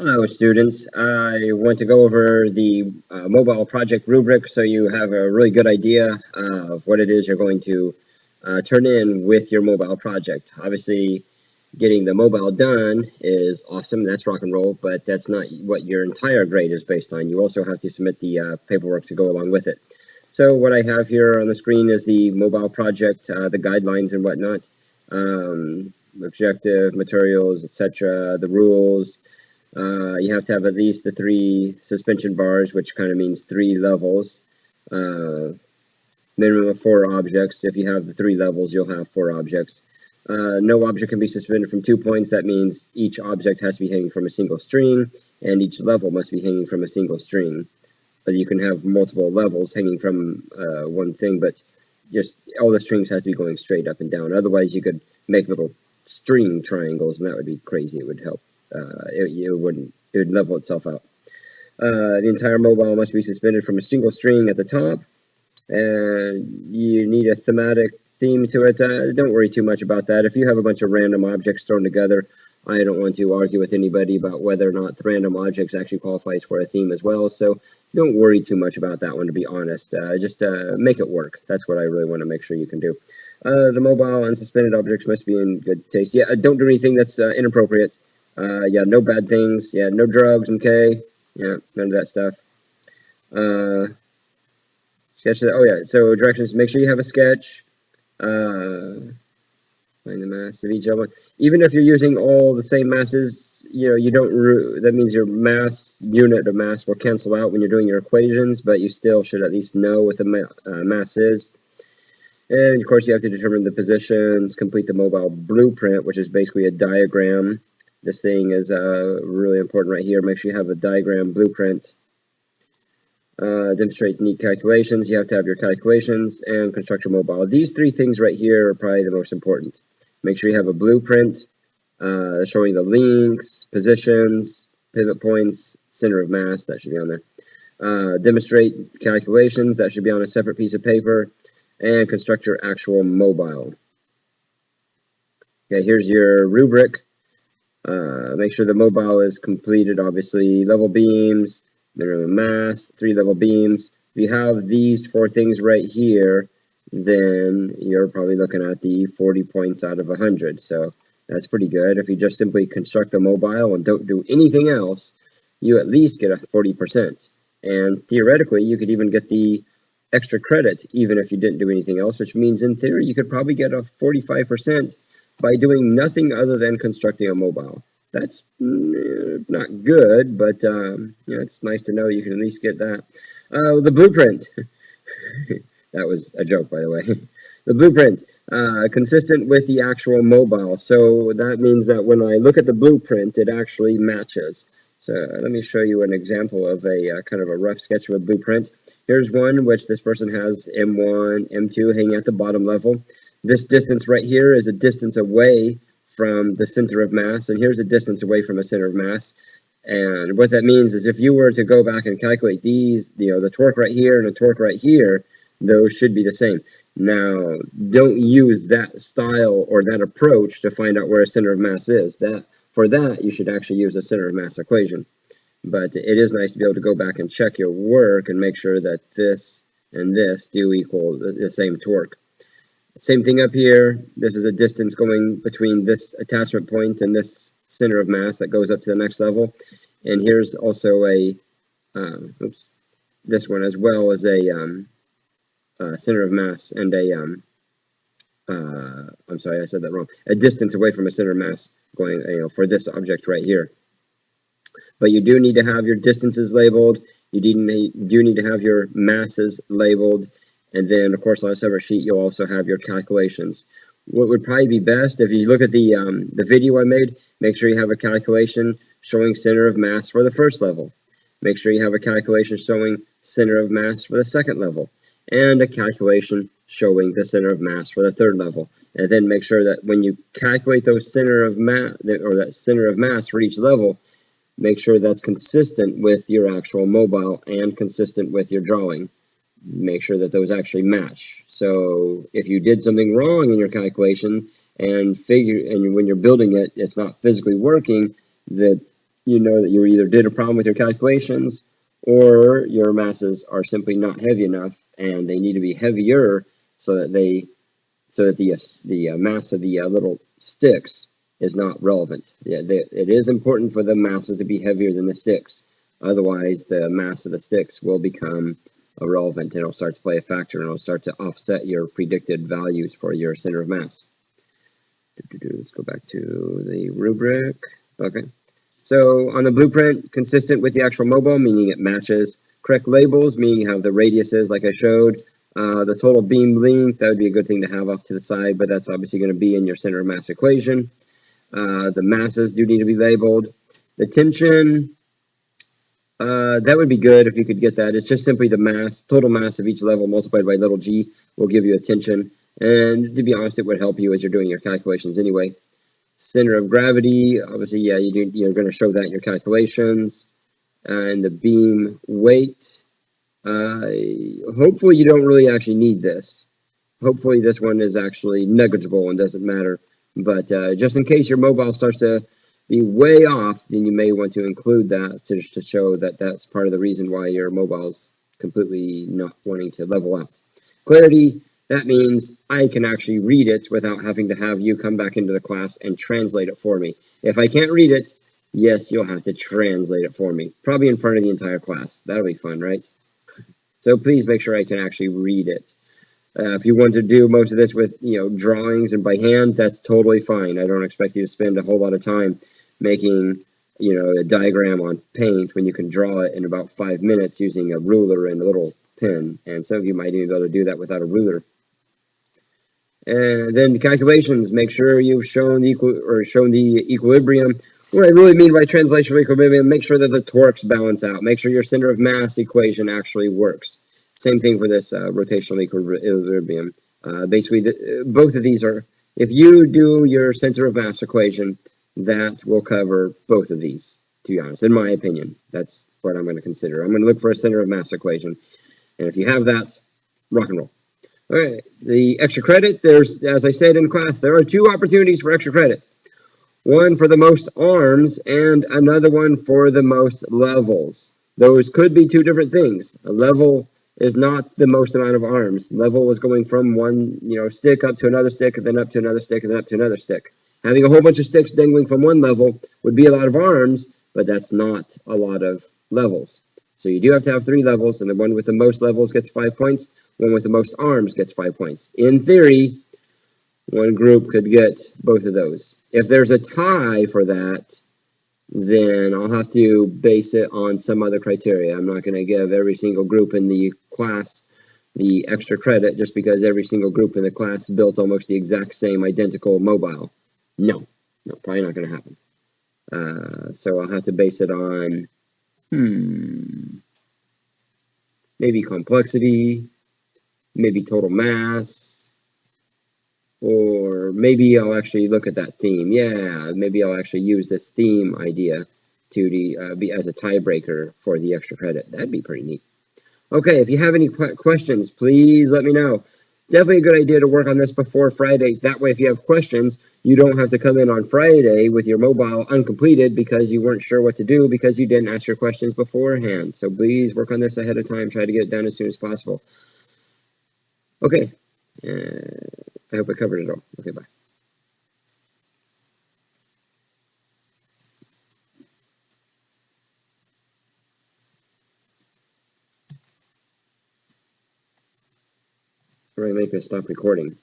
Hello, students. I want to go over the mobile project rubric so you have a really good idea of what it is you're going to turn in with your mobile project. Obviously, getting the mobile done is awesome. That's rock and roll, but that's not what your entire grade is based on. You also have to submit the paperwork to go along with it. So what I have here on the screen is the mobile project, the guidelines and whatnot, objective, materials, etc., the rules. You have to have at least the 3 suspension bars, which kind of means 3 levels. Uh, Minimum of 4 objects. If you have the 3 levels, you'll have 4 objects. No object can be suspended from 2 points. That means each object has to be hanging from a single string, and each level must be hanging from a single string. But you can have multiple levels hanging from one thing, but just all the strings have to be going straight up and down. Otherwise, you could make little string triangles, and that would be crazy. It would help. It would level itself out. The entire mobile must be suspended from a single string at the top, and you need a thematic theme to it. Don't worry too much about that. If you have a bunch of random objects thrown together, I don't want to argue with anybody about whether or not the random objects actually qualifies for a theme as well. So don't worry too much about that one, to be honest. Just make it work. That's what I really want to make sure you can do. The mobile and suspended objects must be in good taste. Yeah, don't do anything that's inappropriate. Yeah, no bad things. Yeah, no drugs, okay? Yeah, none of that stuff. Sketch that. Oh, yeah, so directions, make sure you have a sketch. Find the mass of each element. Even if you're using all the same masses, you don't, that means your mass, unit of mass will cancel out when you're doing your equations, but you still should at least know what the mass is. And of course, you have to determine the positions, complete the mobile blueprint, which is basically a diagram. This thing is really important right here. Make sure you have a diagram blueprint. Demonstrate neat calculations. You have to have your calculations and construct your mobile. These 3 things right here are probably the most important. Make sure you have a blueprint showing the links, positions, pivot points, center of mass. That should be on there. Demonstrate calculations. That should be on a separate piece of paper. And construct your actual mobile. Okay, here's your rubric. Make sure the mobile is completed, obviously. Level beams, minimum mass, 3 level beams. If you have these 4 things right here, then you're probably looking at the 40 points out of 100. So that's pretty good. If you just simply construct the mobile and don't do anything else, you at least get a 40%. And theoretically, you could even get the extra credit even if you didn't do anything else, which means in theory you could probably get a 45% by doing nothing other than constructing a mobile. That's not good, but it's nice to know you can at least get that. The blueprint. That was a joke, by the way. The blueprint, consistent with the actual mobile. So that means that when I look at the blueprint, it actually matches. So let me show you an example of a kind of a rough sketch of a blueprint. Here's one which this person has M1, M2 hanging at the bottom level. This distance right here is a distance away from the center of mass, and here's a distance away from a center of mass. And what that means is if you were to go back and calculate these, the torque right here and the torque right here, those should be the same. Now, don't use that style or that approach to find out where a center of mass is. For that, you should actually use a center of mass equation. But it is nice to be able to go back and check your work and make sure that this and this do equal the same torque. Same thing up here. This is a distance going between this attachment point and this center of mass that goes up to the next level. And here's also a, this one as well as a center of mass and a, I'm sorry, I said that wrong. A distance away from a center of mass going, for this object right here. But you do need to have your distances labeled. You do need to have your masses labeled. And then, of course, on a separate sheet, you'll also have your calculations. What would probably be best, if you look at the video I made, make sure you have a calculation showing center of mass for the first level. Make sure you have a calculation showing center of mass for the second level. And a calculation showing the center of mass for the third level. And then make sure that when you calculate those center of mass, or that center of mass for each level, make sure that's consistent with your actual mobile and consistent with your drawing. Make sure that those actually match. So if you did something wrong in your calculation and when you're building it, it's not physically working, that you know that you either did a problem with your calculations or your masses are simply not heavy enough and they need to be heavier so that the mass of the little sticks is not relevant. Yeah, it is important for the masses to be heavier than the sticks. Otherwise, the mass of the sticks will become irrelevant and it'll start to play a factor and it'll start to offset your predicted values for your center of mass. Let's go back to the rubric. Okay. So on the blueprint, consistent with the actual mobile, meaning it matches. Correct labels, meaning you have the radiuses like I showed. The total beam length, that would be a good thing to have off to the side, but that's obviously going to be in your center of mass equation. The masses do need to be labeled. The tension, that would be good if you could get that. It's just simply the mass, total mass of each level multiplied by little g will give you a tension. And to be honest, it would help you as you're doing your calculations anyway. Center of gravity, obviously, yeah, you're going to show that in your calculations. And the beam weight, hopefully you don't really actually need this. Hopefully this one is actually negligible and doesn't matter. But just in case your mobile starts to be way off, then you may want to include that to show that that's part of the reason why your mobile's completely not wanting to level out. Clarity, that means I can actually read it without having to have you come back into the class and translate it for me. If I can't read it, yes, you'll have to translate it for me, probably in front of the entire class. That'll be fun, right? So please make sure I can actually read it. If you want to do most of this with, drawings and by hand, that's totally fine. I don't expect you to spend a whole lot of time making, a diagram on paint when you can draw it in about 5 minutes using a ruler and a little pen. And some of you might even be able to do that without a ruler. And then the calculations, make sure you've shown the equilibrium. What I really mean by translational equilibrium, make sure that the torques balance out. Make sure your center of mass equation actually works. Same thing for this rotational equilibrium. Basically, both of these are, if you do your center of mass equation, that will cover both of these, to be honest, in my opinion. That's what I'm going to consider. I'm going to look for a center of mass equation. And if you have that, rock and roll. All right, the extra credit, as I said in class, there are 2 opportunities for extra credit. One for the most arms and another one for the most levels. Those could be 2 different things. A level is not the most amount of arms. Level is going from one, stick up to another stick, and then up to another stick, and then up to another stick. Having a whole bunch of sticks dangling from one level would be a lot of arms, but that's not a lot of levels. So you do have to have 3 levels, and the one with the most levels gets 5 points. One with the most arms gets 5 points. In theory, one group could get both of those. If there's a tie for that, then I'll have to base it on some other criteria. I'm not going to give every single group in the class the extra credit just because every single group in the class built almost the exact same identical mobile. No, probably not going to happen. So I'll have to base it on, maybe complexity, maybe total mass, or maybe I'll actually look at that theme. Yeah, maybe I'll actually use this theme idea to be as a tiebreaker for the extra credit. That'd be pretty neat. Okay, if you have any questions, please let me know. Definitely a good idea to work on this before Friday. That way, if you have questions, you don't have to come in on Friday with your mobile uncompleted because you weren't sure what to do because you didn't ask your questions beforehand. So please work on this ahead of time. Try to get it done as soon as possible. Okay. I hope I covered it all. Okay, bye. Or I make this stop recording.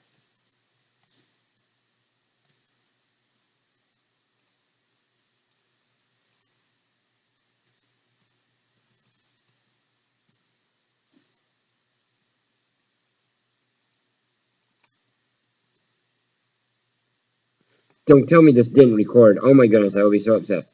Don't tell me this didn't record. Oh my goodness, I will be so upset.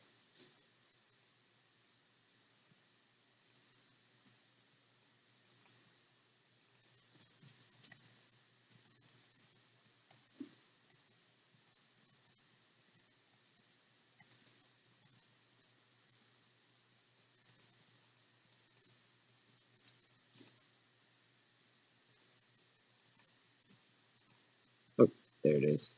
Oh, there it is.